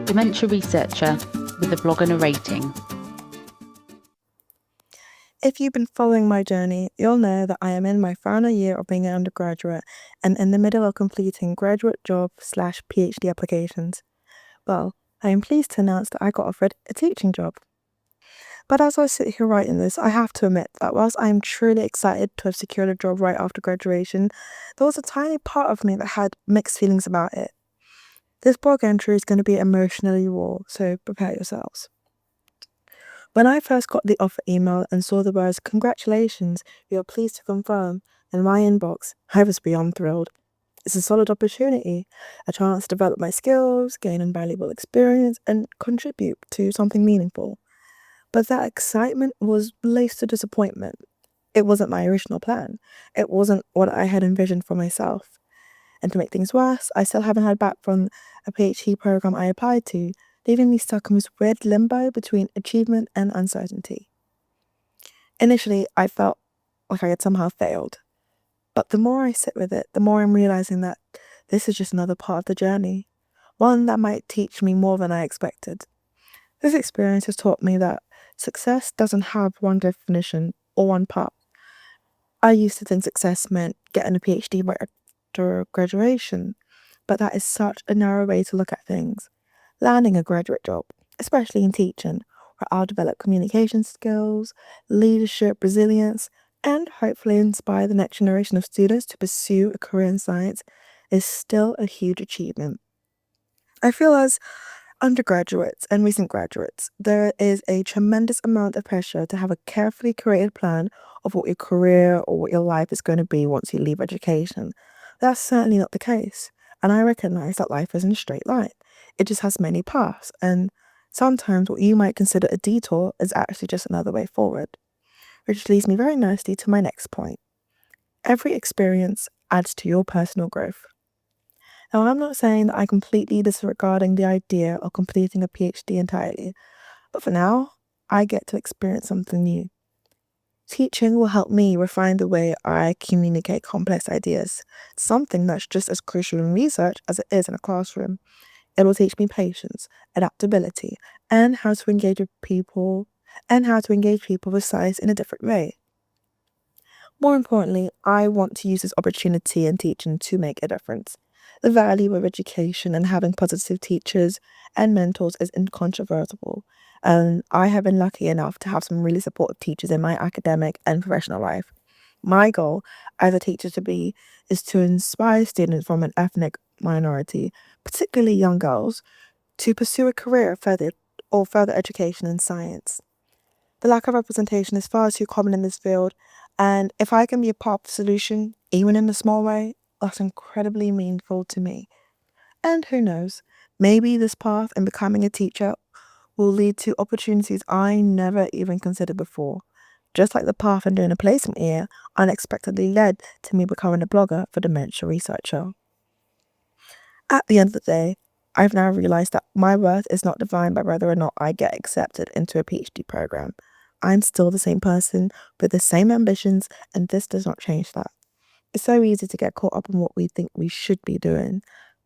dementia researcher with a blog and a rating. If you've been following my journey, you'll know that I am in my final year of being an undergraduate and in the middle of completing graduate job/PhD applications. Well, I am pleased to announce that I got offered a teaching job. But as I sit here writing this, I have to admit that whilst I am truly excited to have secured a job right after graduation, there was a tiny part of me that had mixed feelings about it. This blog entry is going to be emotionally raw, so prepare yourselves. When I first got the offer email and saw the words, "Congratulations, we are pleased to confirm," in my inbox, I was beyond thrilled. It's a solid opportunity, a chance to develop my skills, gain invaluable experience, and contribute to something meaningful. But that excitement was laced with disappointment. It wasn't my original plan. It wasn't what I had envisioned for myself. And to make things worse, I still haven't heard back from a PhD program I applied to, leaving me stuck in this weird limbo between achievement and uncertainty. Initially, I felt like I had somehow failed. But the more I sit with it, the more I'm realizing that this is just another part of the journey, one that might teach me more than I expected. This experience has taught me that success doesn't have one definition or one path. I used to think success meant getting a PhD right after graduation, but that is such a narrow way to look at things. Landing a graduate job, especially in teaching, where I'll develop communication skills, leadership, resilience, and hopefully inspire the next generation of students to pursue a career in science, is still a huge achievement. I feel as undergraduates and recent graduates, there is a tremendous amount of pressure to have a carefully created plan of what your career or what your life is going to be once you leave education. That's certainly not the case, and I recognize that life isn't a straight line. It just has many paths, and sometimes what you might consider a detour is actually just another way forward. Which leads me very nicely to my next point. Every experience adds to your personal growth. Now, I'm not saying that I'm completely disregarding the idea of completing a PhD entirely, but for now, I get to experience something new. Teaching will help me refine the way I communicate complex ideas, something that's just as crucial in research as it is in a classroom. It will teach me patience, adaptability, and how to engage people with science in a different way. More importantly, I want to use this opportunity in teaching to make a difference. The value of education and having positive teachers and mentors is incontrovertible, and I have been lucky enough to have some really supportive teachers in my academic and professional life. My goal as a teacher is to inspire students from an ethnic minority, particularly young girls, to pursue a career further education in science. The lack of representation is far too common in this field, and if I can be a part of the solution, even in a small way, that's incredibly meaningful to me. And who knows, maybe this path in becoming a teacher will lead to opportunities I never even considered before. Just like the path in doing a placement year unexpectedly led to me becoming a blogger for dementia researcher. At the end of the day, I've now realized that my worth is not defined by whether or not I get accepted into a PhD program. I'm still the same person with the same ambitions, and this does not change that. It's so easy to get caught up in what we think we should be doing,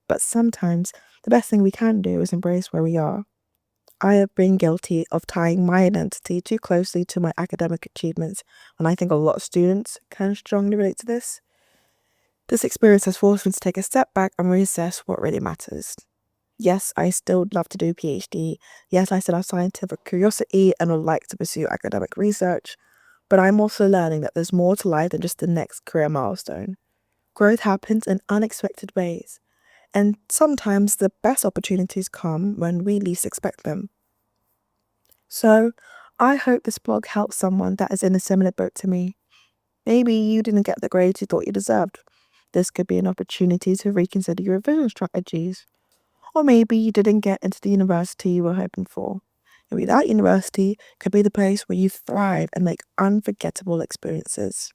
but sometimes the best thing we can do is embrace where we are. I have been guilty of tying my identity too closely to my academic achievements, and I think a lot of students can strongly relate to this. This experience has forced me to take a step back and reassess what really matters. Yes, I still would love to do a PhD. Yes, I still have scientific curiosity and would like to pursue academic research, but I'm also learning that there's more to life than just the next career milestone. Growth happens in unexpected ways, and sometimes the best opportunities come when we least expect them. So, I hope this blog helps someone that is in a similar boat to me. Maybe you didn't get the grades you thought you deserved. This could be an opportunity to reconsider your revision strategies. Or maybe you didn't get into the university you were hoping for. Maybe that university could be the place where you thrive and make unforgettable experiences.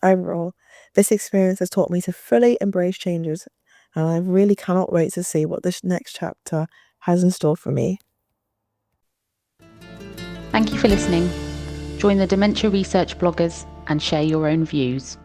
Overall, this experience has taught me to fully embrace changes, and I really cannot wait to see what this next chapter has in store for me. Thank you for listening. Join the Dementia Research bloggers and share your own views.